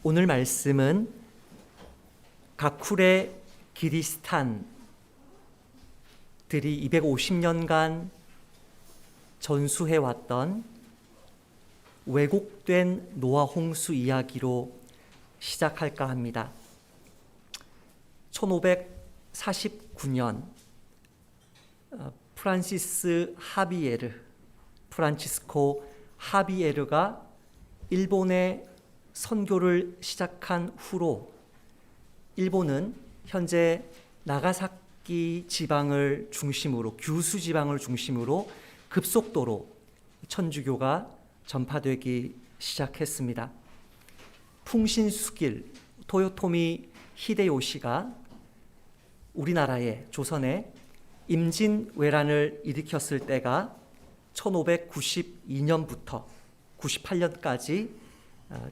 오늘 말씀은 가쿠레 기리스탄들이 250년간 전수해왔던 왜곡된 노아 홍수 이야기로 시작할까 합니다. 1549년 프란치스코 하비에르가 일본에 선교를 시작한 후로 일본은 현재 나가사키 지방을 중심으로, 규슈 지방을 중심으로 급속도로 천주교가 전파되기 시작했습니다. 풍신수길 토요토미 히데요시가 우리나라에, 조선에 임진왜란을 일으켰을 때가 1592년부터 98년까지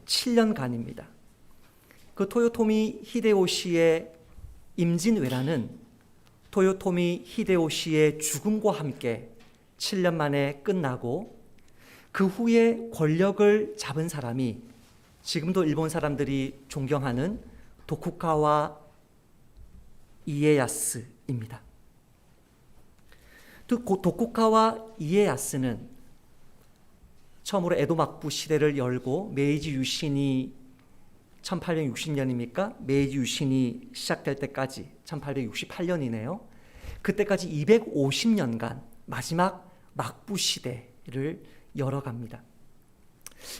7년간입니다. 그 토요토미 히데요시의 임진왜란은 토요토미 히데요시의 죽음과 함께 7년 만에 끝나고, 그 후에 권력을 잡은 사람이 지금도 일본 사람들이 존경하는 도쿠가와 이에야스입니다. 도쿠가와 이에야스는 처음으로 에도 막부 시대를 열고 메이지 유신이 1860년입니까? 메이지 유신이 시작될 때까지 1868년이네요. 그때까지 250년간 마지막 막부 시대를 열어갑니다.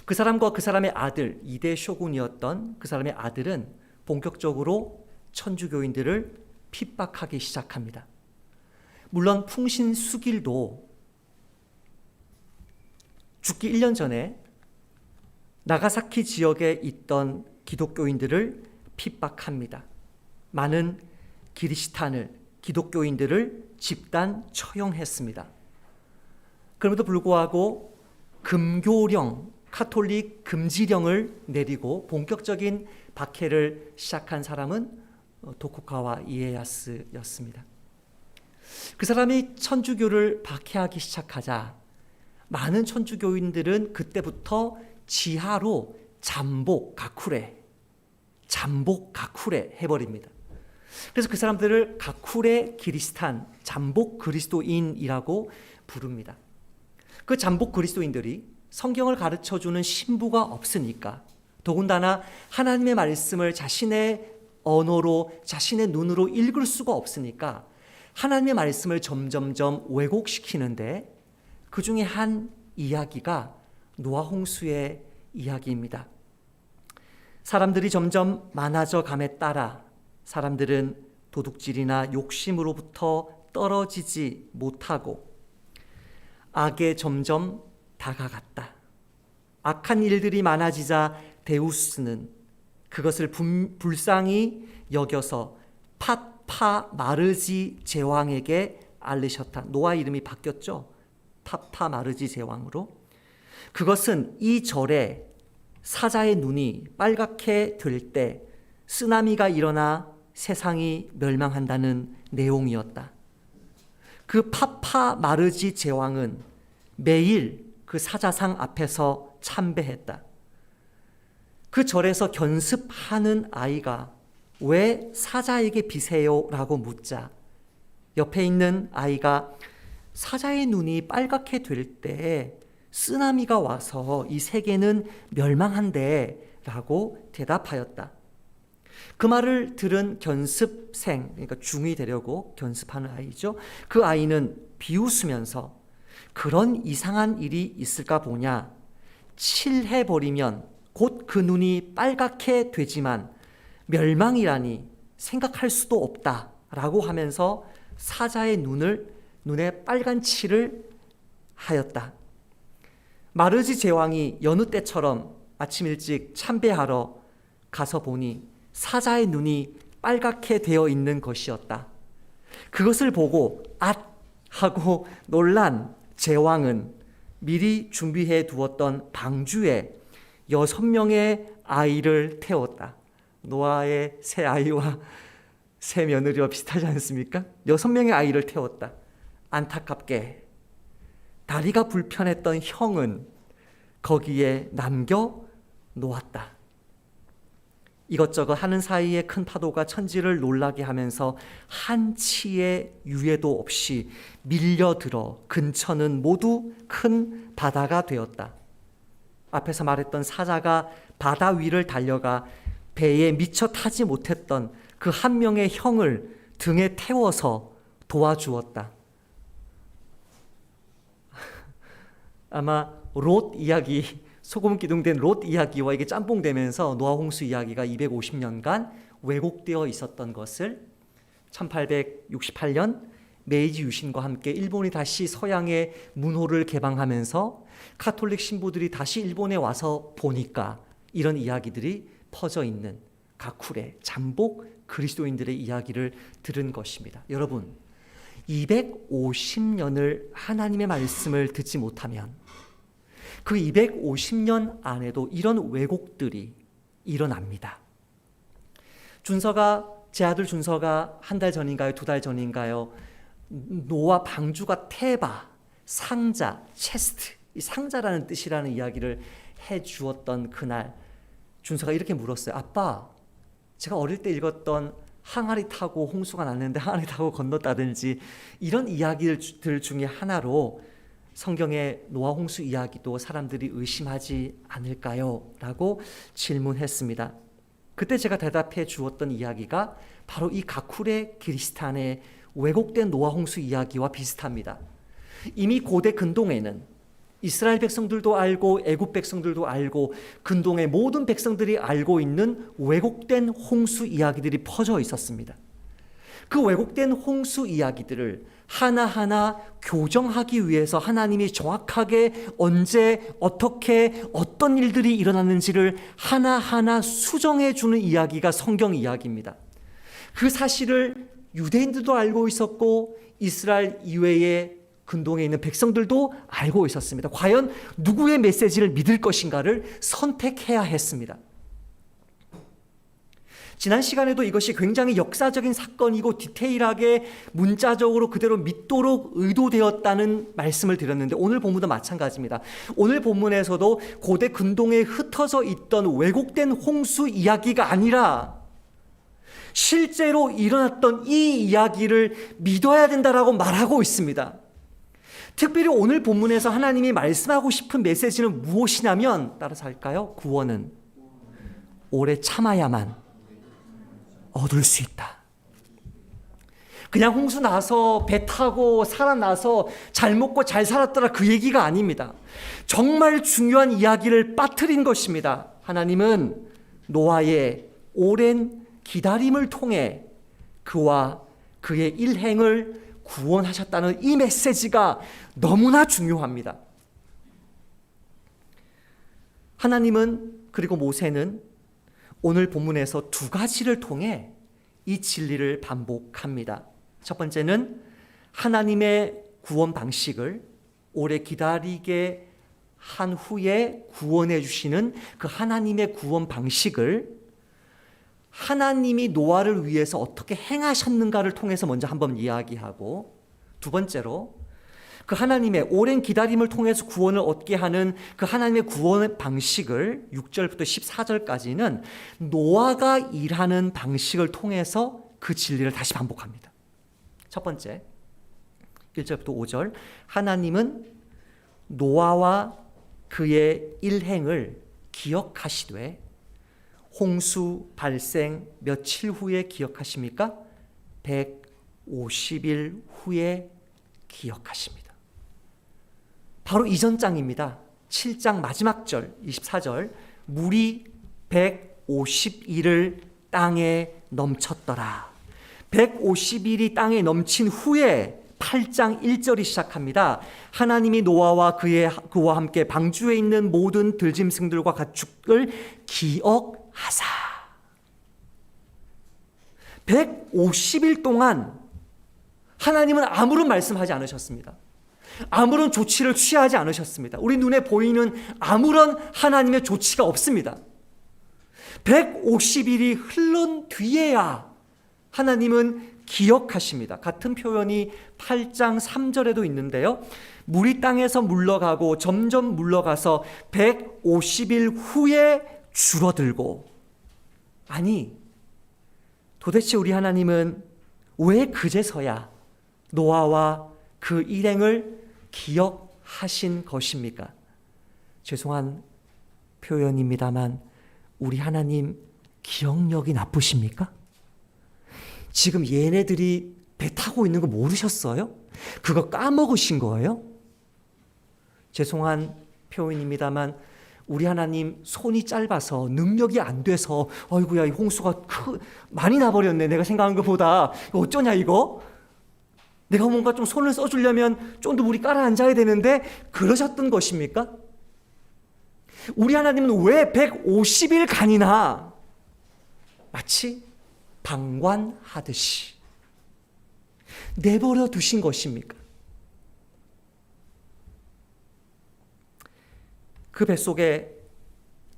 그 사람과 그 사람의 아들, 2대 쇼군이었던 그 사람의 아들은 본격적으로 천주교인들을 핍박하기 시작합니다. 물론 풍신수길도 죽기 1년 전에 나가사키 지역에 있던 기독교인들을 핍박합니다. 많은 기독교인들을 집단 처형했습니다. 그럼에도 불구하고 금교령, 카톨릭 금지령을 내리고 본격적인 박해를 시작한 사람은 도쿠가와 이에야스였습니다. 그 사람이 천주교를 박해하기 시작하자 많은 천주교인들은 그때부터 지하로 잠복 가쿠레 해버립니다. 그래서 그 사람들을 가쿠레 기리스탄, 잠복 그리스도인이라고 부릅니다. 그 잠복 그리스도인들이 성경을 가르쳐주는 신부가 없으니까, 더군다나 하나님의 말씀을 자신의 언어로, 자신의 눈으로 읽을 수가 없으니까 하나님의 말씀을 점점점 왜곡시키는데, 그 중에 한 이야기가 노아 홍수의 이야기입니다. 사람들이 점점 많아져 감에 따라 사람들은 도둑질이나 욕심으로부터 떨어지지 못하고 악에 점점 다가갔다. 악한 일들이 많아지자 데우스는 그것을 불쌍히 여겨서 파파마르지 제왕에게 알리셨다. 노아 이름이 바뀌었죠. 파파마르지 제왕으로. 그것은 이 절에 사자의 눈이 빨갛게 될 때 쓰나미가 일어나 세상이 멸망한다는 내용이었다. 그 파파마르지 제왕은 매일 그 사자상 앞에서 참배했다. 그 절에서 견습하는 아이가 왜 사자에게 비세요? 라고 묻자 옆에 있는 아이가 사자의 눈이 빨갛게 될 때 쓰나미가 와서 이 세계는 멸망한대 라고 대답하였다. 그 말을 들은 견습생, 그러니까 중2 되려고 견습하는 아이죠. 그 아이는 비웃으면서 그런 이상한 일이 있을까 보냐, 칠해버리면 곧 그 눈이 빨갛게 되지만 멸망이라니 생각할 수도 없다 라고 하면서 사자의 눈에 빨간 칠을 하였다. 마르지 제왕이 여느 때처럼 아침 일찍 참배하러 가서 보니 사자의 눈이 빨갛게 되어 있는 것이었다. 그것을 보고 앗! 하고 놀란 제왕은 미리 준비해 두었던 방주에 6명의 아이를 태웠다. 노아의 세 아이와 세 며느리와 비슷하지 않습니까? 6명의 아이를 태웠다. 안타깝게 다리가 불편했던 형은 거기에 남겨 놓았다. 이것저것 하는 사이에 큰 파도가 천지를 놀라게 하면서 한치의 유예도 없이 밀려들어 근처는 모두 큰 바다가 되었다. 앞에서 말했던 사자가 바다 위를 달려가 배에 미처 타지 못했던 그 한 명의 형을 등에 태워서 도와주었다. 아마 롯 이야기, 소금 기둥된 롯 이야기와 이게 짬뽕되면서 노아 홍수 이야기가 250년간 왜곡되어 있었던 것을 1868년 메이지 유신과 함께 일본이 다시 서양의 문호를 개방하면서 카톨릭 신부들이 다시 일본에 와서 보니까 이런 이야기들이 퍼져 있는 가쿠레, 잠복 그리스도인들의 이야기를 들은 것입니다. 여러분, 250년을 하나님의 말씀을 듣지 못하면 그 250년 안에도 이런 왜곡들이 일어납니다. 제 아들 준서가 한 달 전인가요? 2달 전인가요? 노아 방주가 테바, 상자, 체스트, 이 상자라는 뜻이라는 이야기를 해주었던 그날 준서가 이렇게 물었어요. 아빠, 제가 어릴 때 읽었던 항아리 타고 홍수가 났는데 항아리 타고 건넜다든지 이런 이야기들 중에 하나로 성경의 노아 홍수 이야기도 사람들이 의심하지 않을까요? 라고 질문했습니다. 그때 제가 대답해 주었던 이야기가 바로 이 가쿠레 기리스탄의 왜곡된 노아 홍수 이야기와 비슷합니다. 이미 고대 근동에는 이스라엘 백성들도 알고 애굽 백성들도 알고 근동의 모든 백성들이 알고 있는 왜곡된 홍수 이야기들이 퍼져 있었습니다. 그 왜곡된 홍수 이야기들을 하나하나 교정하기 위해서 하나님이 정확하게 언제 어떻게 어떤 일들이 일어났는지를 하나하나 수정해 주는 이야기가 성경 이야기입니다. 그 사실을 유대인들도 알고 있었고 이스라엘 이외의 근동에 있는 백성들도 알고 있었습니다. 과연 누구의 메시지를 믿을 것인가를 선택해야 했습니다. 지난 시간에도 이것이 굉장히 역사적인 사건이고 디테일하게 문자적으로 그대로 믿도록 의도되었다는 말씀을 드렸는데 오늘 본문도 마찬가지입니다. 오늘 본문에서도 고대 근동에 흩어져 있던 왜곡된 홍수 이야기가 아니라 실제로 일어났던 이 이야기를 믿어야 된다라고 말하고 있습니다. 특별히 오늘 본문에서 하나님이 말씀하고 싶은 메시지는 무엇이냐면, 따라서 할까요? 구원은 오래 참아야만 얻을 수 있다. 그냥 홍수 나서 배 타고 살아나서 잘 먹고 잘 살았더라 그 얘기가 아닙니다. 정말 중요한 이야기를 빠뜨린 것입니다. 하나님은 노아의 오랜 기다림을 통해 그와 그의 일행을 구원하셨다는 이 메시지가 너무나 중요합니다. 하나님은 그리고 모세는 오늘 본문에서 두 가지를 통해 이 진리를 반복합니다. 첫 번째는 하나님의 구원 방식을 오래 기다리게 한 후에 구원해 주시는 그 하나님의 구원 방식을 하나님이 노아를 위해서 어떻게 행하셨는가를 통해서 먼저 한번 이야기하고, 두 번째로 그 하나님의 오랜 기다림을 통해서 구원을 얻게 하는 그 하나님의 구원 방식을 6절부터 14절까지는 노아가 일하는 방식을 통해서 그 진리를 다시 반복합니다. 첫 번째 1절부터 5절, 하나님은 노아와 그의 일행을 기억하시되 홍수 발생 며칠 후에 기억하십니까? 150일 후에 기억하십니다. 바로 이전 장입니다. 7장 마지막 절 24절, 물이 150일을 땅에 넘쳤더라. 150일이 땅에 넘친 후에 8장 1절이 시작합니다. 하나님이 노아와 그와 함께 방주에 있는 모든 들짐승들과 가축을 기억하사. 150일 동안 하나님은 아무런 말씀하지 않으셨습니다. 아무런 조치를 취하지 않으셨습니다. 우리 눈에 보이는 아무런 하나님의 조치가 없습니다. 150일이 흐른 뒤에야 하나님은 기억하십니다. 같은 표현이 8장 3절에도 있는데요. 물이 땅에서 물러가고 점점 물러가서 150일 후에 줄어들고 아니, 도대체 우리 하나님은 왜 그제서야 노아와 그 일행을 기억하신 것입니까? 죄송한 표현입니다만 우리 하나님 기억력이 나쁘십니까? 지금 얘네들이 배 타고 있는 거 모르셨어요? 그거 까먹으신 거예요? 죄송한 표현입니다만 우리 하나님 손이 짧아서 능력이 안 돼서 어이구야 이 홍수가 많이 나버렸네. 내가 생각한 것보다 어쩌냐 이거? 내가 뭔가 좀 손을 써주려면 좀 더 물이 깔아앉아야 되는데 그러셨던 것입니까? 우리 하나님은 왜 150일간이나 마치 방관하듯이 내버려 두신 것입니까? 그 뱃속에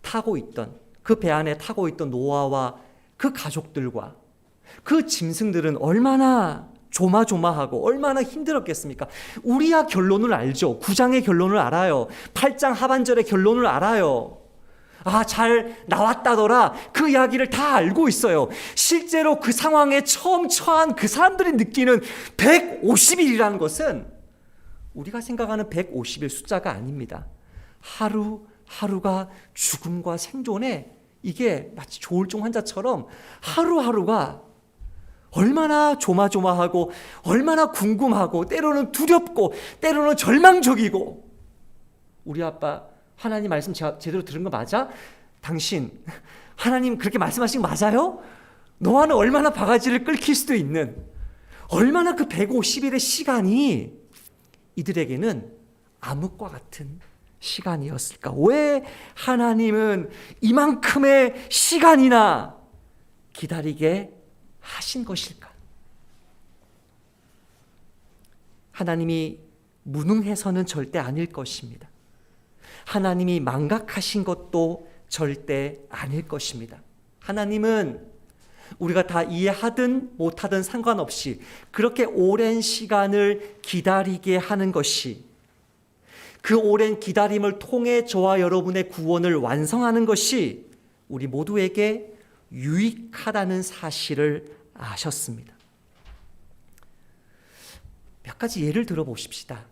타고 있던, 그 배 안에 타고 있던 노아와 그 가족들과 그 짐승들은 얼마나 조마조마하고 얼마나 힘들었겠습니까? 우리야 결론을 알죠. 9장의 결론을 알아요. 8장 하반절의 결론을 알아요. 아, 잘 나왔다더라. 그 이야기를 다 알고 있어요. 실제로 그 상황에 처음 처한 그 사람들이 느끼는 150일이라는 것은 우리가 생각하는 150일 숫자가 아닙니다. 하루하루가 죽음과 생존에 이게 마치 조울증 환자처럼 하루하루가 얼마나 조마조마하고 얼마나 궁금하고 때로는 두렵고 때로는 절망적이고 우리 아빠 하나님 말씀 제대로 들은 거 맞아? 당신 하나님 그렇게 말씀하신 거 맞아요? 노아는 얼마나 바가지를 끓일 수도 있는 얼마나 그 150일의 시간이 이들에게는 암흑과 같은 시간이었을까? 왜 하나님은 이만큼의 시간이나 기다리게 하신 것일까? 하나님이 무능해서는 절대 아닐 것입니다. 하나님이 망각하신 것도 절대 아닐 것입니다. 하나님은 우리가 다 이해하든 못하든 상관없이 그렇게 오랜 시간을 기다리게 하는 것이 그 오랜 기다림을 통해 저와 여러분의 구원을 완성하는 것이 우리 모두에게 유익하다는 사실을 아셨습니다. 몇 가지 예를 들어 보십시다.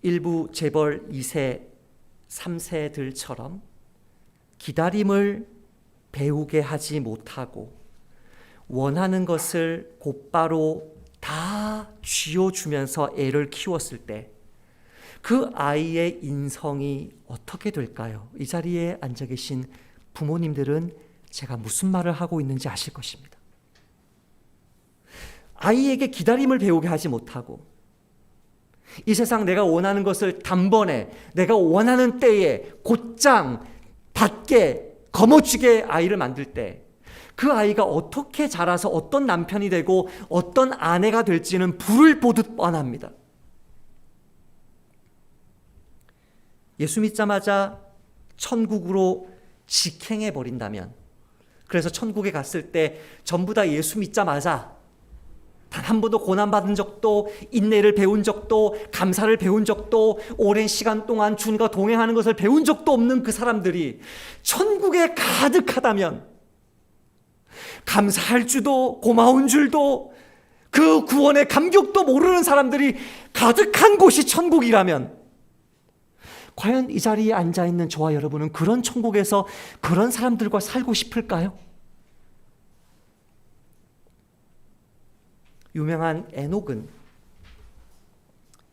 일부 재벌 2세, 3세들처럼 기다림을 배우게 하지 못하고 원하는 것을 곧바로 다 쥐어주면서 애를 키웠을 때 그 아이의 인성이 어떻게 될까요? 이 자리에 앉아 계신 부모님들은 제가 무슨 말을 하고 있는지 아실 것입니다. 아이에게 기다림을 배우게 하지 못하고 이 세상 내가 원하는 것을 단번에 내가 원하는 때에 곧장 받게 거머쥐게 아이를 만들 때 그 아이가 어떻게 자라서 어떤 남편이 되고 어떤 아내가 될지는 불을 보듯 뻔합니다. 예수 믿자마자 천국으로 직행해 버린다면, 그래서 천국에 갔을 때 전부 다 예수 믿자마자 단 한 번도 고난받은 적도, 인내를 배운 적도, 감사를 배운 적도, 오랜 시간 동안 주님과 동행하는 것을 배운 적도 없는 그 사람들이 천국에 가득하다면, 감사할 줄도 고마운 줄도 그 구원의 감격도 모르는 사람들이 가득한 곳이 천국이라면, 과연 이 자리에 앉아있는 저와 여러분은 그런 천국에서 그런 사람들과 살고 싶을까요? 유명한 에녹은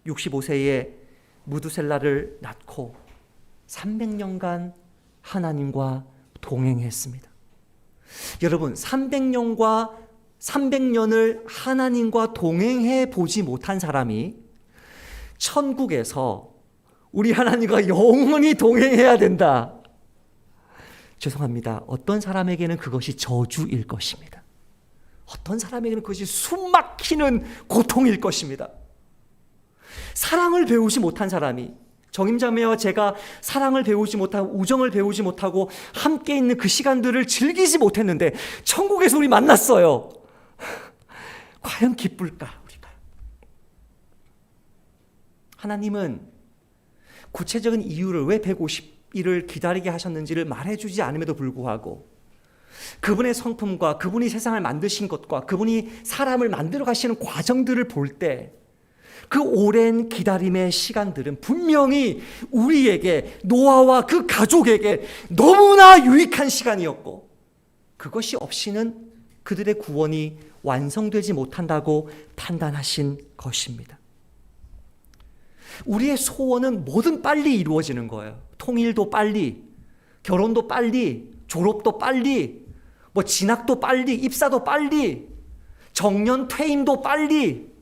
65세에 무두셀라를 낳고 300년간 하나님과 동행했습니다. 여러분, 300년을 하나님과 동행해 보지 못한 사람이 천국에서 우리 하나님과 영원히 동행해야 된다. 죄송합니다. 어떤 사람에게는 그것이 저주일 것입니다. 어떤 사람에게는 그것이 숨막히는 고통일 것입니다. 사랑을 배우지 못한 사람이, 정임자매와 제가 사랑을 배우지 못하고 우정을 배우지 못하고 함께 있는 그 시간들을 즐기지 못했는데 천국에서 우리 만났어요. 과연 기쁠까 우리가? 하나님은 구체적인 이유를 왜 이를 기다리게 하셨는지를 말해주지 않음에도 불구하고 그분의 성품과 그분이 세상을 만드신 것과 그분이 사람을 만들어 가시는 과정들을 볼 때 그 오랜 기다림의 시간들은 분명히 우리에게, 노아와 그 가족에게 너무나 유익한 시간이었고, 그것이 없이는 그들의 구원이 완성되지 못한다고 판단하신 것입니다. 우리의 소원은 뭐든 빨리 이루어지는 거예요. 통일도 빨리, 결혼도 빨리, 졸업도 빨리, 진학도 빨리, 입사도 빨리, 정년 퇴임도 빨리,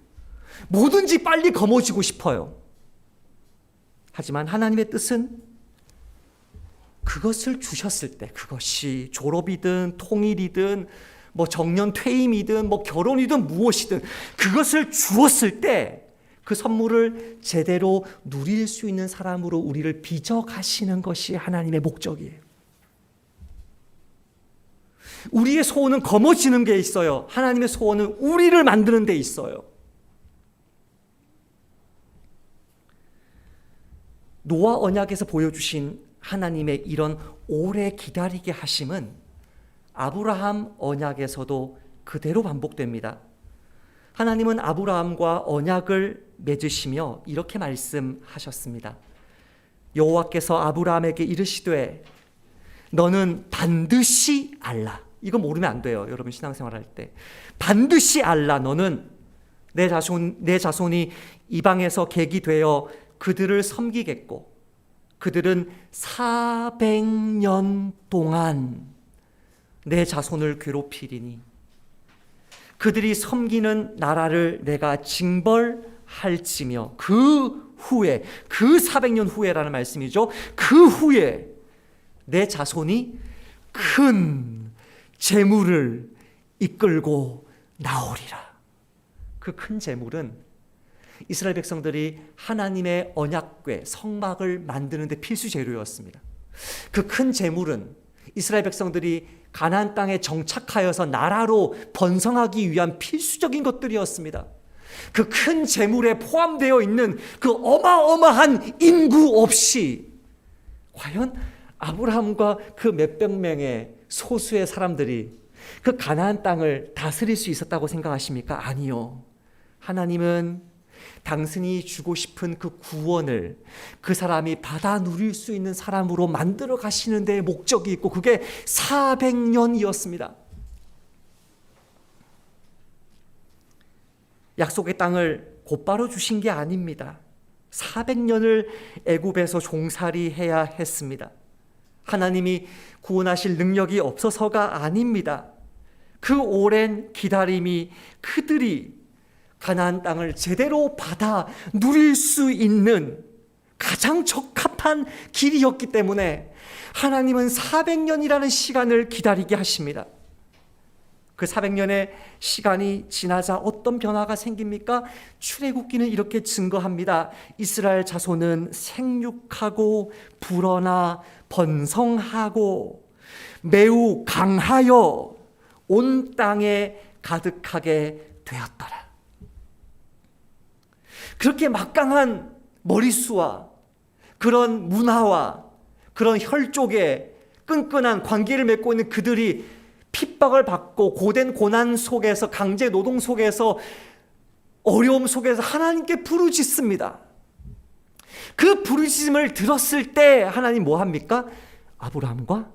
뭐든지 빨리 거머쥐고 싶어요. 하지만 하나님의 뜻은 그것을 주셨을 때, 그것이 졸업이든 통일이든 정년 퇴임이든 결혼이든 무엇이든 그것을 주었을 때 그 선물을 제대로 누릴 수 있는 사람으로 우리를 빚어가시는 것이 하나님의 목적이에요. 우리의 소원은 거머쥐는 게 있어요. 하나님의 소원은 우리를 만드는 데 있어요. 노아 언약에서 보여주신 하나님의 이런 오래 기다리게 하심은 아브라함 언약에서도 그대로 반복됩니다. 하나님은 아브라함과 언약을 맺으시며 이렇게 말씀하셨습니다. 여호와께서 아브라함에게 이르시되 너는 반드시 알라. 이거 모르면 안 돼요. 여러분 신앙생활 할 때 반드시 알라. 너는 내 자손이 이방에서 객이 되어 그들을 섬기겠고 그들은 400년 동안 내 자손을 괴롭히리니 그들이 섬기는 나라를 내가 징벌할지며 그 후에, 그 400년 후에라는 말씀이죠. 그 후에 내 자손이 큰 재물을 이끌고 나오리라. 그 큰 재물은 이스라엘 백성들이 하나님의 언약궤, 성막을 만드는 데 필수 재료였습니다. 그 큰 재물은 이스라엘 백성들이 가나안 땅에 정착하여서 나라로 번성하기 위한 필수적인 것들이었습니다. 그 큰 재물에 포함되어 있는 그 어마어마한 인구 없이 과연 아브라함과 그 몇백 명의 소수의 사람들이 그 가나안 땅을 다스릴 수 있었다고 생각하십니까? 아니요. 하나님은 당신이 주고 싶은 그 구원을 그 사람이 받아 누릴 수 있는 사람으로 만들어 가시는 데 목적이 있고 그게 400년이었습니다. 약속의 땅을 곧바로 주신 게 아닙니다. 400년을 애굽에서 종살이해야 했습니다. 하나님이 구원하실 능력이 없어서가 아닙니다. 그 오랜 기다림이 그들이 가나안 땅을 제대로 받아 누릴 수 있는 가장 적합한 길이었기 때문에 하나님은 400년이라는 시간을 기다리게 하십니다. 그 400년의 시간이 지나자 어떤 변화가 생깁니까? 출애굽기는 이렇게 증거합니다. 이스라엘 자손은 생육하고 불어나 번성하고 매우 강하여 온 땅에 가득하게 되었더라. 그렇게 막강한 머릿수와 그런 문화와 그런 혈족의 끈끈한 관계를 맺고 있는 그들이 핍박을 받고 고된 고난 속에서 강제 노동 속에서 어려움 속에서 하나님께 부르짖습니다. 그 부르짖음을 들었을 때 하나님 뭐 합니까? 아브라함과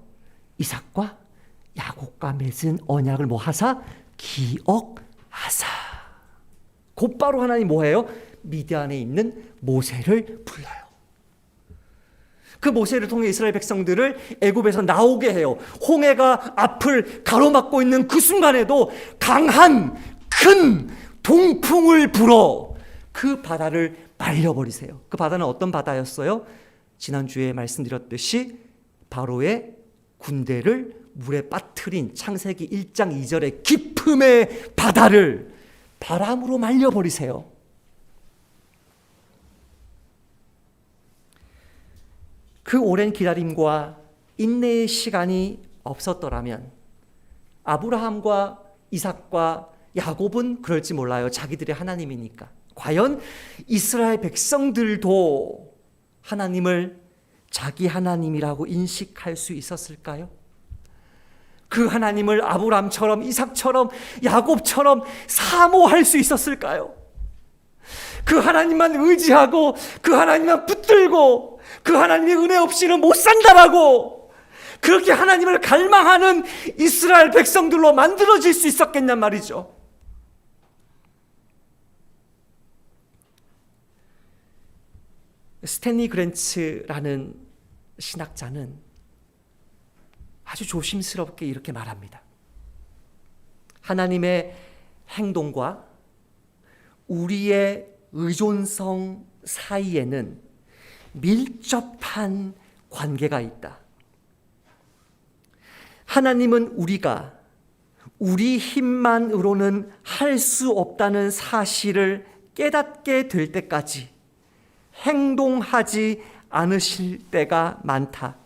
이삭과 야곱과 맺은 언약을 뭐 하사? 기억하사. 곧바로 하나님 뭐 해요? 미디안에 있는 모세를 불러요. 그 모세를 통해 이스라엘 백성들을 애굽에서 나오게 해요. 홍해가 앞을 가로막고 있는 그 순간에도 강한 큰 동풍을 불어 그 바다를 말려버리세요. 그 바다는 어떤 바다였어요? 지난주에 말씀드렸듯이 바로의 군대를 물에 빠뜨린 창세기 1장 2절의 깊음의 바다를 바람으로 말려버리세요. 그 오랜 기다림과 인내의 시간이 없었더라면 아브라함과 이삭과 야곱은 그럴지 몰라요. 자기들의 하나님이니까. 과연 이스라엘 백성들도 하나님을 자기 하나님이라고 인식할 수 있었을까요? 그 하나님을 아브람처럼, 이삭처럼, 야곱처럼 사모할 수 있었을까요? 그 하나님만 의지하고 그 하나님만 붙들고 그 하나님의 은혜 없이는 못 산다라고 그렇게 하나님을 갈망하는 이스라엘 백성들로 만들어질 수 있었겠냔 말이죠. 스탠리 그랜츠라는 신학자는 아주 조심스럽게 이렇게 말합니다. 하나님의 행동과 우리의 의존성 사이에는 밀접한 관계가 있다. 하나님은 우리가 우리 힘만으로는 할 수 없다는 사실을 깨닫게 될 때까지 행동하지 않으실 때가 많다.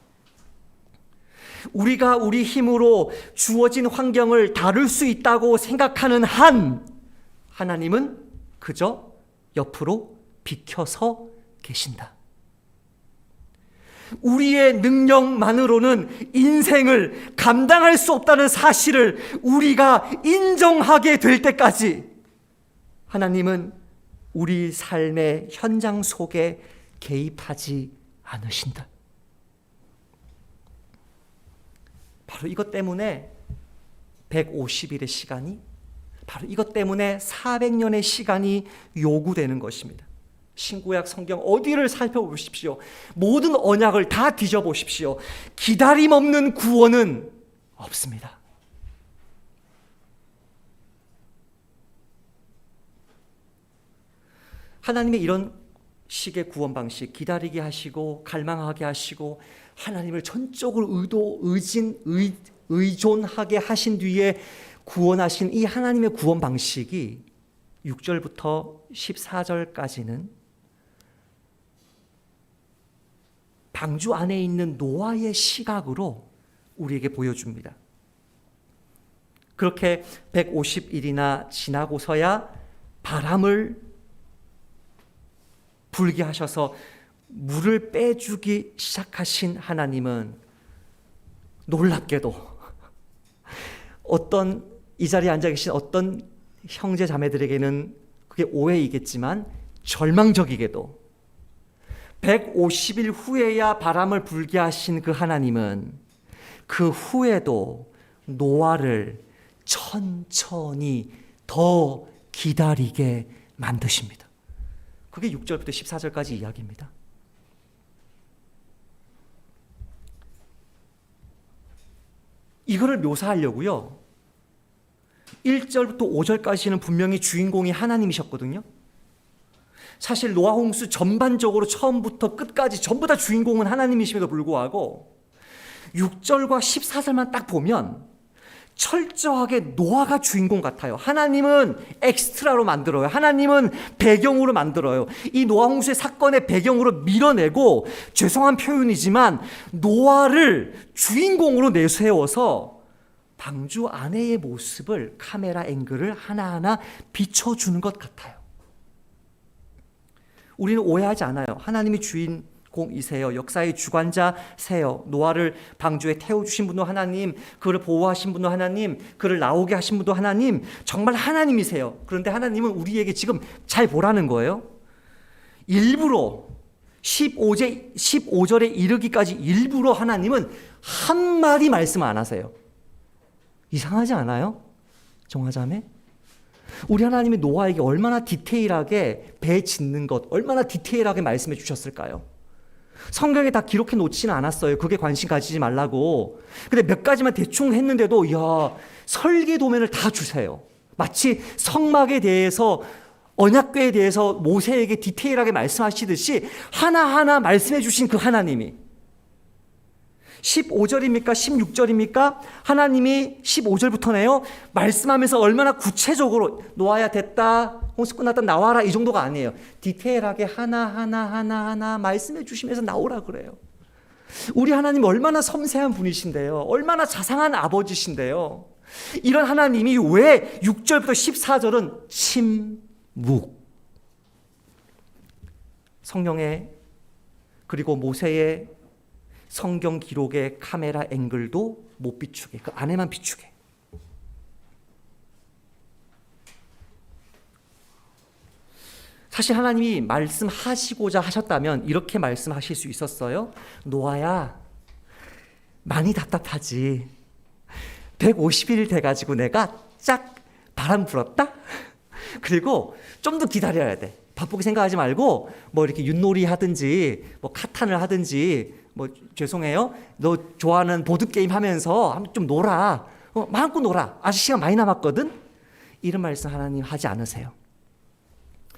우리가 우리 힘으로 주어진 환경을 다룰 수 있다고 생각하는 한 하나님은 그저 옆으로 비켜서 계신다. 우리의 능력만으로는 인생을 감당할 수 없다는 사실을 우리가 인정하게 될 때까지 하나님은 우리 삶의 현장 속에 개입하지 않으신다. 바로 이것 때문에 150일의 시간이, 바로 이것 때문에 400년의 시간이 요구되는 것입니다. 신구약 성경 어디를 살펴보십시오. 모든 언약을 다 뒤져보십시오. 기다림 없는 구원은 없습니다. 하나님의 이런 식의 구원 방식, 기다리게 하시고 갈망하게 하시고 하나님을 전적으로 의존하게 하신 뒤에 구원하신 이 하나님의 구원 방식이 6절부터 14절까지는 방주 안에 있는 노아의 시각으로 우리에게 보여줍니다. 그렇게 150일이나 지나고서야 바람을 불게 하셔서 물을 빼주기 시작하신 하나님은 놀랍게도 어떤 이 자리에 앉아 계신 어떤 형제 자매들에게는 그게 오해이겠지만 절망적이게도 150일 후에야 바람을 불게 하신 그 하나님은 그 후에도 노아를 천천히 더 기다리게 만드십니다. 그게 6절부터 14절까지 이야기입니다. 이거를 묘사하려고요. 1절부터 5절까지는 분명히 주인공이 하나님이셨거든요. 사실 노아 홍수 전반적으로 처음부터 끝까지 전부 다 주인공은 하나님이심에도 불구하고 6절과 14절만 딱 보면 철저하게 노아가 주인공 같아요. 하나님은 엑스트라로 만들어요. 하나님은 배경으로 만들어요. 이 노아 홍수의 사건의 배경으로 밀어내고, 죄송한 표현이지만 노아를 주인공으로 내세워서 방주 안에의 모습을, 카메라 앵글을 하나하나 비춰주는 것 같아요. 우리는 오해하지 않아요. 하나님이 주인공이세요. 역사의 주관자세요. 노아를 방주에 태워주신 분도 하나님, 그를 보호하신 분도 하나님, 그를 나오게 하신 분도 하나님, 정말 하나님이세요. 그런데 하나님은 우리에게 지금 잘 보라는 거예요. 일부러 15절에 이르기까지 일부러 하나님은 한마디 말씀 안 하세요. 이상하지 않아요? 정화자매? 우리 하나님이 노아에게 얼마나 디테일하게 배 짓는 것, 얼마나 디테일하게 말씀해 주셨을까요? 성경에 다 기록해 놓지는 않았어요. 그게 관심 가지지 말라고. 근데 몇 가지만 대충 했는데도 설계 도면을 다 주세요. 마치 성막에 대해서, 언약궤에 대해서 모세에게 디테일하게 말씀하시듯이 하나하나 말씀해 주신 그 하나님이 15절입니까? 16절입니까? 하나님이 15절부터네요. 말씀하면서 얼마나 구체적으로 노아야 됐다, 홍수 끝났다, 나와라, 이 정도가 아니에요. 디테일하게 하나하나 말씀해 주시면서 나오라 그래요. 우리 하나님 얼마나 섬세한 분이신데요. 얼마나 자상한 아버지신데요. 이런 하나님이 왜 6절부터 14절은 침묵, 성령의 그리고 모세의 성경 기록의 카메라 앵글도 못 비추게, 그 안에만 비추게. 사실 하나님이 말씀하시고자 하셨다면 이렇게 말씀하실 수 있었어요. 노아야, 많이 답답하지. 150일 돼가지고 내가 짝 바람 불었다? 그리고 좀 더 기다려야 돼. 바쁘게 생각하지 말고 뭐 이렇게 윷놀이 하든지 뭐 카탄을 하든지 뭐 죄송해요. 너 좋아하는 보드게임 하면서 좀 놀아. 마음껏 놀아. 아직 시간 많이 남았거든? 이런 말씀 하나님 하지 않으세요.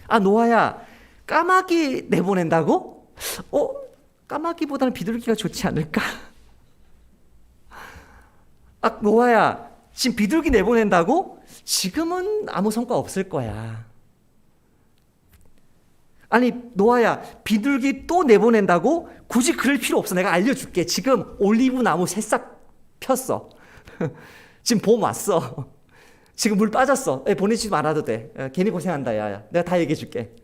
아, 노아야, 까마귀 내보낸다고? 까마귀보다는 비둘기가 좋지 않을까? 아, 노아야, 지금 비둘기 내보낸다고? 지금은 아무 성과 없을 거야. 아니, 노아야, 비둘기 또 내보낸다고? 굳이 그럴 필요 없어. 내가 알려줄게. 지금 올리브 나무 새싹 폈어. 지금 봄 왔어. 지금 물 빠졌어. 보내지 말아도 돼. 괜히 고생한다, 야. 내가 다 얘기해 줄게.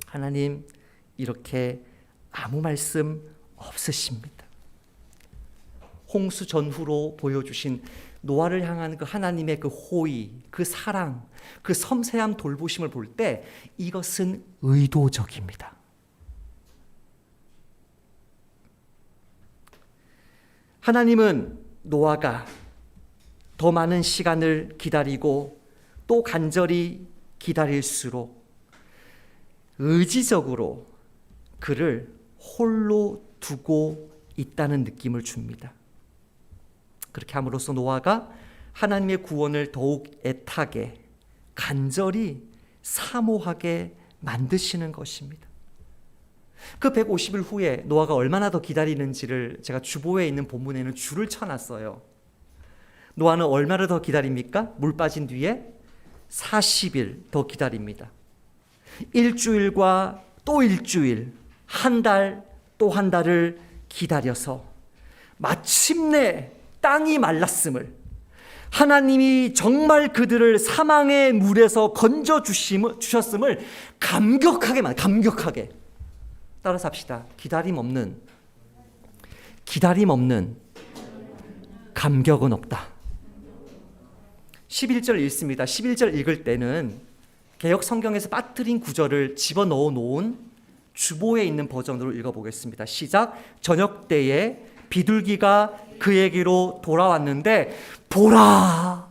하나님, 이렇게 아무 말씀 없으십니다. 홍수 전후로 보여주신 노아를 향한 그 하나님의 그 호의, 그 사랑, 그 섬세함 돌보심을 볼 때 이것은 의도적입니다. 하나님은 노아가 더 많은 시간을 기다리고 또 간절히 기다릴수록 의지적으로 그를 홀로 두고 있다는 느낌을 줍니다. 그렇게 함으로써 노아가 하나님의 구원을 더욱 애타게, 간절히 사모하게 만드시는 것입니다. 그 150일 후에 노아가 얼마나 더 기다리는지를 제가 주보에 있는 본문에는 줄을 쳐놨어요. 노아는 얼마를 더 기다립니까? 물 빠진 뒤에 40일 더 기다립니다. 일주일과 또 일주일, 한 달 또 한 달을 기다려서 마침내 땅이 말랐음을, 하나님이 정말 그들을 사망의 물에서 건져 주셨음을 감격하게 따라서 합시다. 기다림 없는 감격은 없다. 11절 읽습니다. 11절 읽을 때는 개역 성경에서 빠뜨린 구절을 집어넣어 놓은 주보에 있는 버전으로 읽어보겠습니다. 시작. 저녁 때에 비둘기가 그에게로 돌아왔는데 보라,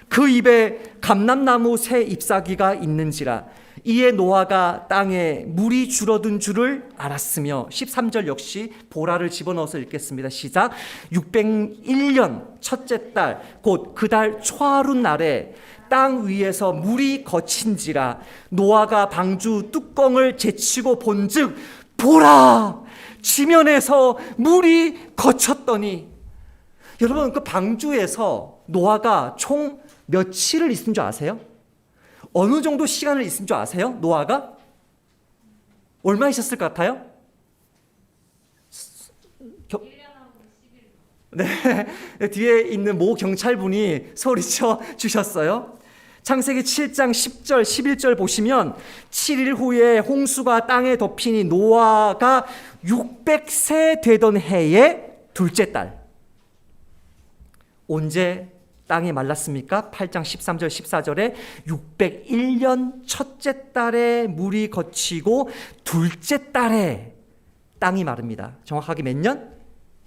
그 입에 감람나무 새 잎사귀가 있는지라. 이에 노아가 땅에 물이 줄어든 줄을 알았으며. 13절 역시 보라를 집어넣어서 읽겠습니다. 시작. 601년 첫째 달 곧 그 달 초하룻 날에 땅 위에서 물이 거친지라. 노아가 방주 뚜껑을 제치고 본즉 보라, 지면에서 물이 거쳤더니. 여러분, 그 방주에서 노아가 총 며칠을 있은 줄 아세요? 어느 정도 시간을 있은 줄 아세요? 노아가? 얼마 있었을 것 같아요? 네, 뒤에 있는 모 경찰분이 소리쳐 주셨어요. 창세기 7장 10절 11절 보시면 7일 후에 홍수가 땅에 덮이니 노아가 600세 되던 해의 둘째 달. 언제 땅이 말랐습니까? 8장 13절 14절에 601년 첫째 달에 물이 거치고 둘째 달에 땅이 마릅니다. 정확하게 몇 년?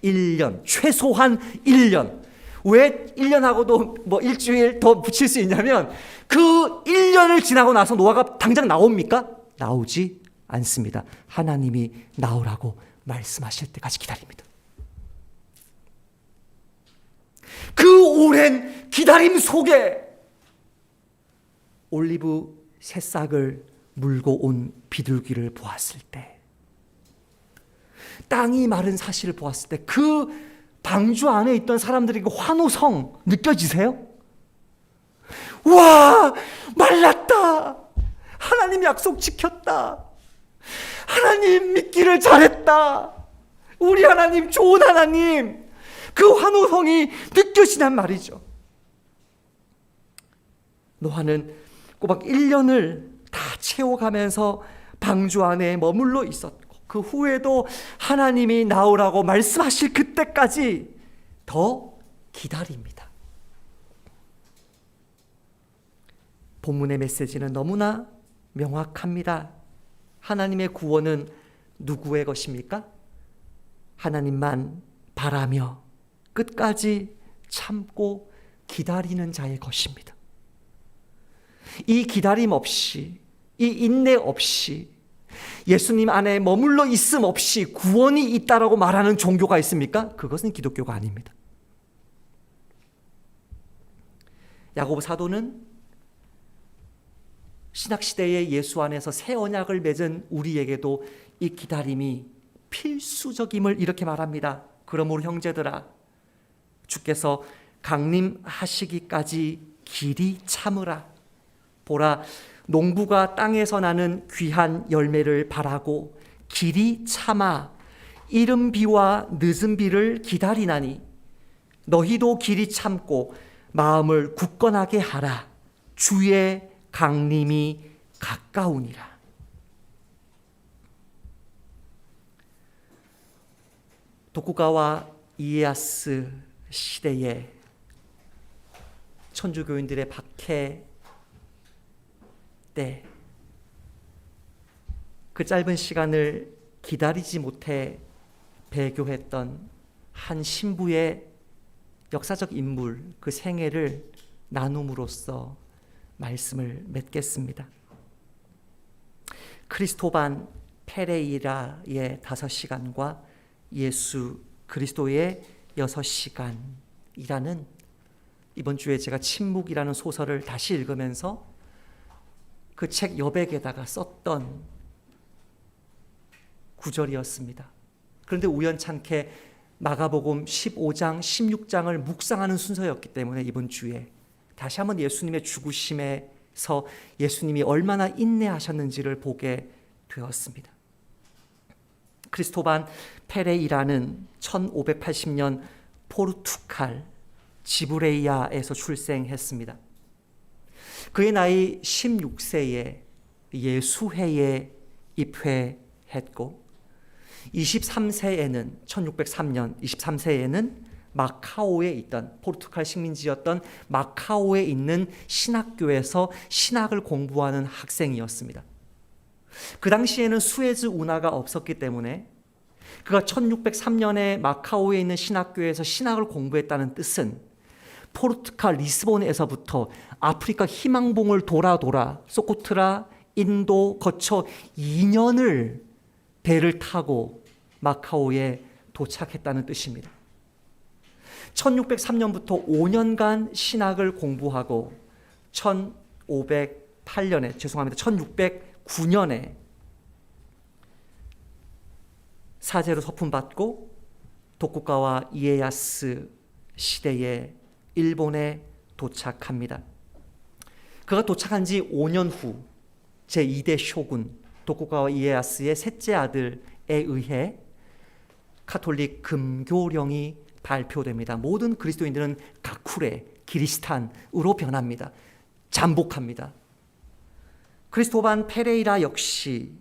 1년. 최소한 1년. 왜 1년하고도 뭐 일주일 더 붙일 수 있냐면 그 1년을 지나고 나서 노아가 당장 나옵니까? 나오지 않습니다. 하나님이 나오라고 말씀하실 때까지 기다립니다. 그 오랜 기다림 속에 올리브 새싹을 물고 온 비둘기를 보았을 때, 땅이 마른 사실을 보았을 때 그 방주 안에 있던 사람들의 그 환호성 느껴지세요? 와, 말랐다. 하나님 약속 지켰다. 하나님 믿기를 잘했다. 우리 하나님 좋은 하나님. 그 환호성이 느껴지단 말이죠. 노아는 꼬박 1년을 다 채워가면서 방주 안에 머물러 있었고 그 후에도 하나님이 나오라고 말씀하실 그때까지 더 기다립니다. 본문의 메시지는 너무나 명확합니다. 하나님의 구원은 누구의 것입니까? 하나님만 바라며 끝까지 참고 기다리는 자의 것입니다. 이 기다림 없이, 이 인내 없이, 예수님 안에 머물러 있음 없이 구원이 있다라고 말하는 종교가 있습니까? 그것은 기독교가 아닙니다. 야고보 사도는 신학시대의 예수 안에서 새 언약을 맺은 우리에게도 이 기다림이 필수적임을 이렇게 말합니다. 그러므로 형제들아, 주께서 강림하시기까지 길이 참으라. 보라, 농부가 땅에서 나는 귀한 열매를 바라고 길이 참아 이른 비와 늦은 비를 기다리나니 너희도 길이 참고 마음을 굳건하게 하라. 주의 강림이 가까우니라. 도쿠가와 이에야스 시대에 천주교인들의 박해 때 그 짧은 시간을 기다리지 못해 배교했던 한 신부의 역사적 인물, 그 생애를 나눔으로써 말씀을 맺겠습니다. 크리스토반 페레이라의 5시간과 예수 그리스도의 6시간이라는 이번 주에 제가 침묵이라는 소설을 다시 읽으면서 그 책 여백에다가 썼던 구절이었습니다. 그런데 우연찮게 마가복음 15장, 16장을 묵상하는 순서였기 때문에 이번 주에 다시 한번 예수님의 죽으심에서 예수님이 얼마나 인내하셨는지를 보게 되었습니다. 크리스토반 페레이라는 1580년 포르투갈 지브레이아에서 출생했습니다. 그의 나이 16세에 예수회에 입회했고 23세에는 1603년 23세에는 마카오에 있던 포르투갈 식민지였던 마카오에 있는 신학교에서 신학을 공부하는 학생이었습니다. 그 당시에는 수에즈 운하가 없었기 때문에 그가 1603년에 마카오에 있는 신학교에서 신학을 공부했다는 뜻은 포르투갈 리스본에서부터 아프리카 희망봉을 돌아 소코트라, 인도 거쳐 2년을 배를 타고 마카오에 도착했다는 뜻입니다. 1603년부터 5년간 신학을 공부하고 1609년에 사제로 서품받고 도쿠가와 이에야스 시대에 일본에 도착합니다. 그가 도착한 지 5년 후 제2대 쇼군 도쿠가와 이에야스의 셋째 아들에 의해 카톨릭 금교령이 발표됩니다. 모든 그리스도인들은 가쿠레, 기리스탄으로 변합니다. 잠복합니다. 크리스토반 페레이라 역시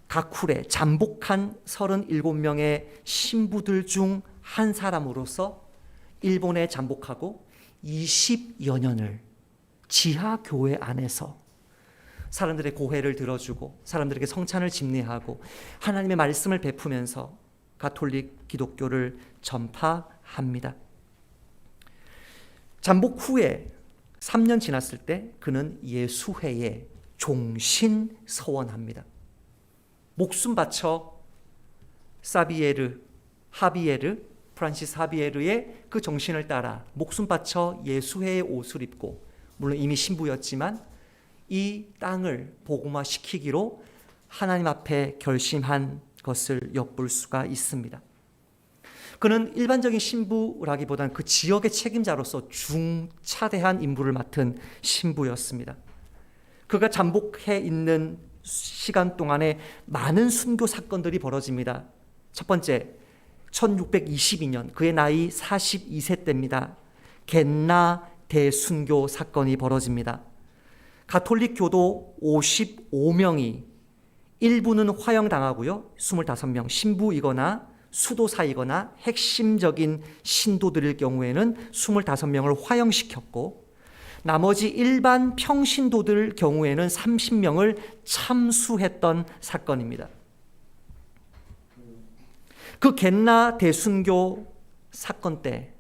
가쿠레, 잠복한 37명의 신부들 중 한 사람으로서 일본에 잠복하고 20여 년을 지하교회 안에서 사람들의 고해를 들어주고 사람들에게 성찬을 집례하고 하나님의 말씀을 베푸면서 가톨릭 기독교를 전파합니다. 잠복 후에 3년 지났을 때 그는 예수회에 종신 서원합니다. 목숨 바쳐 하비에르 프란시스 하비에르의 그 정신을 따라 목숨 바쳐 예수회의 옷을 입고 물론 이미 신부였지만 이 땅을 복음화시키기로 하나님 앞에 결심한 것을 엿볼 수가 있습니다. 그는 일반적인 신부라기보다는 그 지역의 책임자로서 중차대한 임무를 맡은 신부였습니다. 그가 잠복해 있는 시간 동안에 많은 순교 사건들이 벌어집니다. 첫 번째, 1622년 그의 나이 42세 때입니다. 겐나 대순교 사건이 벌어집니다. 가톨릭 교도 55명이 일부는 화형당하고요. 25명 신부이거나 수도사이거나 핵심적인 신도들일 경우에는 25명을 화형시켰고, 나머지 일반 평신도들 경우에는 30명을 참수했던 사건입니다. 그 겟나 대순교 사건 때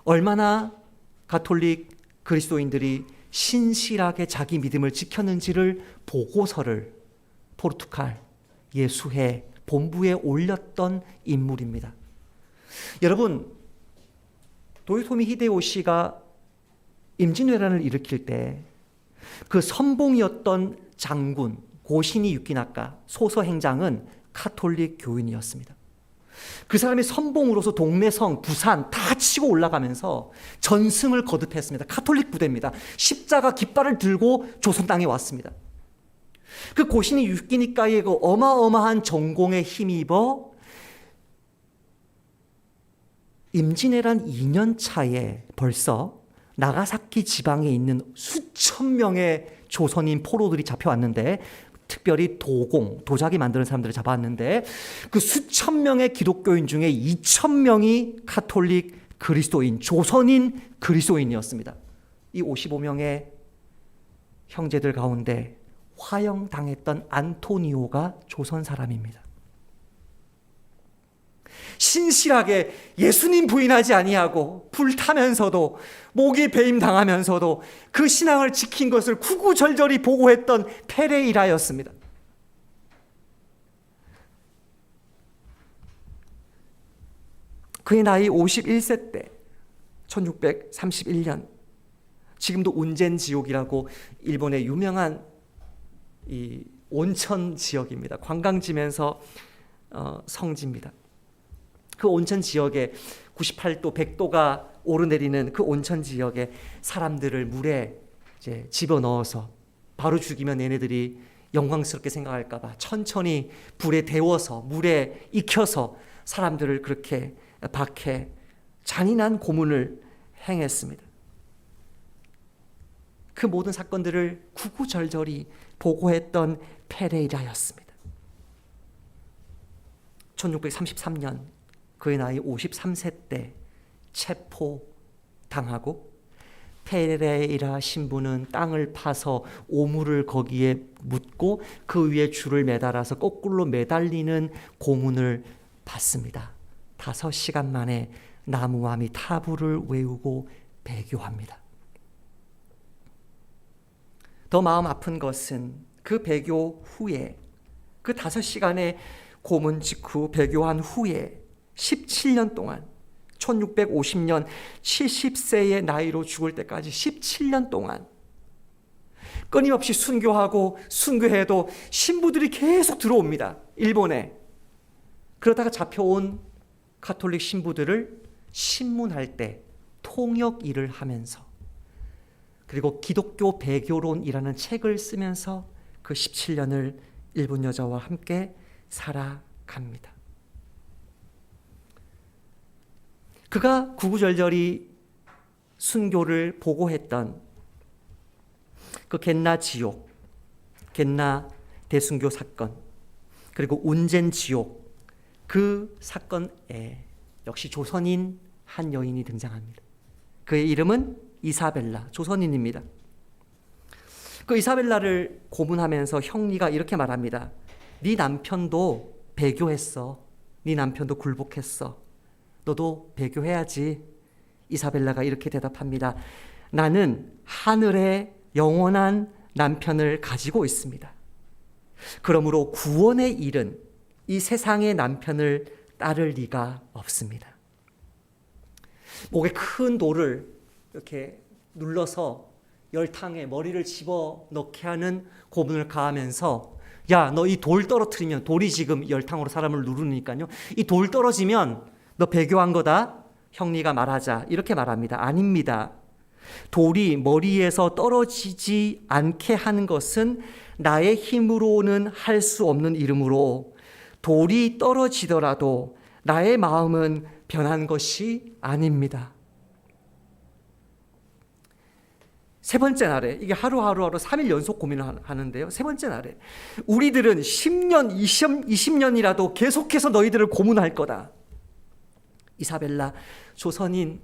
얼마나 가톨릭 그리스도인들이 신실하게 자기 믿음을 지켰는지를 보고서를 포르투갈 예수회 본부에 올렸던 인물입니다. 여러분, 도요토미 히데요시가 임진왜란을 일으킬 때 그 선봉이었던 장군 고시니 유키나카 소서행장은 카톨릭 교인이었습니다. 그 사람이 선봉으로서 동네 성 부산 다 치고 올라가면서 전승을 거듭했습니다. 카톨릭 부대입니다. 십자가 깃발을 들고 조선 땅에 왔습니다. 그 고시니 유키니카의 그 어마어마한 전공에 힘입어 임진왜란 2년 차에 벌써 나가사키 지방에 있는 수천 명의 조선인 포로들이 잡혀왔는데, 특별히 도자기 만드는 사람들을 잡아왔는데, 그 수천 명의 기독교인 중에 2,000명이 카톨릭 그리스도인, 조선인 그리스도인이었습니다. 이 55명의 형제들 가운데 화형당했던 안토니오가 조선 사람입니다. 신실하게 예수님 부인하지 아니하고 불타면서도 목이 배임당하면서도 그 신앙을 지킨 것을 구구절절히 보고했던 페레이라였습니다. 그의 나이 51세 때 1631년, 지금도 운젠 지옥이라고 일본의 유명한 이 온천 지역입니다. 관광지면서 성지입니다. 그 온천 지역에 98도, 100도가 오르내리는 그 온천 지역에 사람들을 물에 이제 집어넣어서 바로 죽이면 얘네들이 영광스럽게 생각할까 봐 천천히 불에 데워서 물에 익혀서 사람들을 그렇게 박해 잔인한 고문을 행했습니다. 그 모든 사건들을 구구절절히 보고했던 페레이라였습니다. 1633년 그의 나이 53세 때 체포당하고, 페레이라 신부는 땅을 파서 오물을 거기에 묻고 그 위에 줄을 매달아서 거꾸로 매달리는 고문을 받습니다. 5시간 만에 나무와 및 타부를 외우고 배교합니다. 더 마음 아픈 것은 그 배교 후에, 그 5시간의 고문 직후 배교한 후에 17년 동안, 1650년 70세의 나이로 죽을 때까지 17년 동안 끊임없이 순교하고, 순교해도 신부들이 계속 들어옵니다, 일본에. 그러다가 잡혀온 가톨릭 신부들을 신문할 때 통역 일을 하면서, 그리고 기독교 배교론이라는 책을 쓰면서 그 17년을 일본 여자와 함께 살아갑니다. 그가 구구절절히 순교를 보고했던 그 겟나 지옥, 겟나 대순교 사건, 그리고 운젠 지옥, 그 사건에 역시 조선인 한 여인이 등장합니다. 그의 이름은 이사벨라, 조선인입니다. 그 이사벨라를 고문하면서 형리가 이렇게 말합니다. 네 남편도 배교했어. 네 남편도 굴복했어. 너도 배교해야지. 이사벨라가 이렇게 대답합니다. 나는 하늘의 영원한 남편을 가지고 있습니다. 그러므로 구원의 일은 이 세상의 남편을 따를 리가 없습니다. 목에 큰 돌을 이렇게 눌러서 열탕에 머리를 집어넣게 하는 고문을 가하면서, 야, 너 이 돌 떨어뜨리면, 돌이 지금 열탕으로 사람을 누르니까요, 이 돌 떨어지면 너 배교한 거다, 형리가 말하자. 이렇게 말합니다. 아닙니다. 돌이 머리에서 떨어지지 않게 하는 것은 나의 힘으로는 할 수 없는 일이므로 돌이 떨어지더라도 나의 마음은 변한 것이 아닙니다. 세 번째 날에, 이게 하루하루 3일 연속 고민을 하는데요. 세 번째 날에 우리들은 10년, 20년이라도 계속해서 너희들을 고문할 거다. 이사벨라, 조선인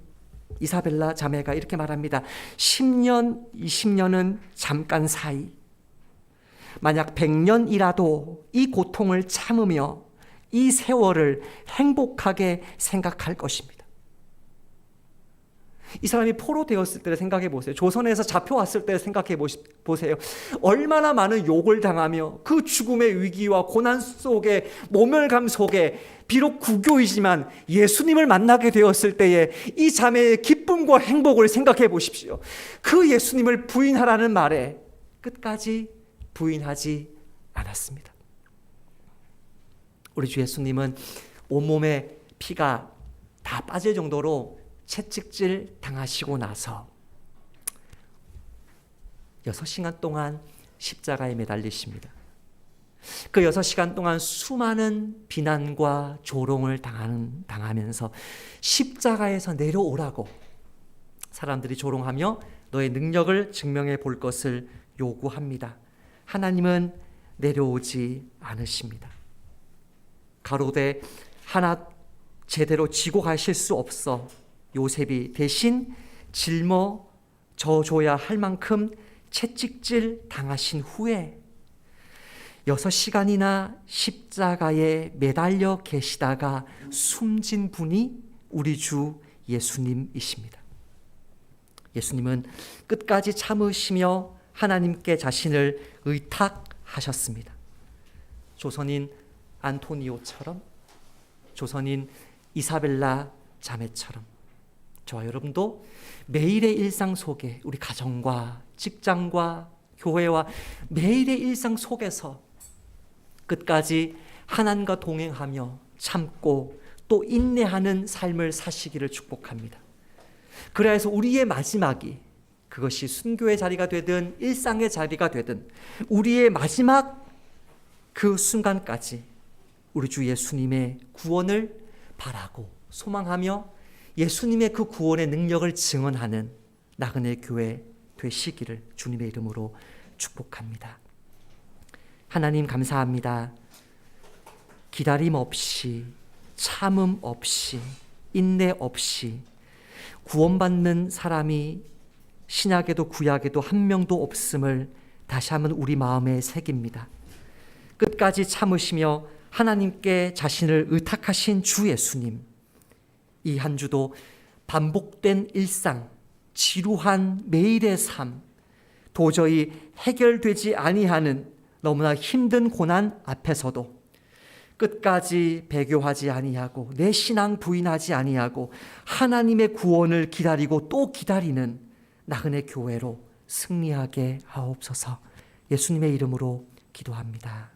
이사벨라 자매가 이렇게 말합니다. 10년, 20년은 잠깐 사이. 만약 100년이라도 이 고통을 참으며 이 세월을 행복하게 생각할 것입니다. 이 사람이 포로되었을 때를 생각해 보세요. 조선에서 잡혀왔을 때를 생각해 보세요. 얼마나 많은 욕을 당하며 그 죽음의 위기와 고난 속에, 모멸감 속에 비록 구교이지만 예수님을 만나게 되었을 때에 이 자매의 기쁨과 행복을 생각해 보십시오. 그 예수님을 부인하라는 말에 끝까지 부인하지 않았습니다. 우리 주 예수님은 온몸에 피가 다 빠질 정도로 채찍질 당하시고 나서 6시간 동안 십자가에 매달리십니다. 그 6시간 동안 수많은 비난과 조롱을 당하면서 십자가에서 내려오라고 사람들이 조롱하며 너의 능력을 증명해 볼 것을 요구합니다. 하나님은 내려오지 않으십니다. 가로되 하나 제대로 지고 가실 수 없어 요셉이 대신 짊어져줘야 할 만큼 채찍질 당하신 후에 6시간이나 십자가에 매달려 계시다가 숨진 분이 우리 주 예수님이십니다. 예수님은 끝까지 참으시며 하나님께 자신을 의탁하셨습니다. 조선인 안토니오처럼, 조선인 이사벨라 자매처럼 저와 여러분도 매일의 일상 속에, 우리 가정과 직장과 교회와 매일의 일상 속에서 끝까지 하나님과 동행하며 참고 또 인내하는 삶을 사시기를 축복합니다. 그래서 우리의 마지막이, 그것이 순교의 자리가 되든 일상의 자리가 되든 우리의 마지막 그 순간까지 우리 주 예수님의 구원을 바라고 소망하며 예수님의 그 구원의 능력을 증언하는 나그네 교회 되시기를 주님의 이름으로 축복합니다. 하나님 감사합니다. 기다림 없이, 참음 없이, 인내 없이 구원받는 사람이 신약에도 구약에도 한 명도 없음을 다시 한번 우리 마음에 새깁니다. 끝까지 참으시며 하나님께 자신을 의탁하신 주 예수님, 이 한 주도 반복된 일상, 지루한 매일의 삶, 도저히 해결되지 아니하는 너무나 힘든 고난 앞에서도 끝까지 배교하지 아니하고 내 신앙 부인하지 아니하고 하나님의 구원을 기다리고 또 기다리는 나그네 교회로 승리하게 하옵소서. 예수님의 이름으로 기도합니다.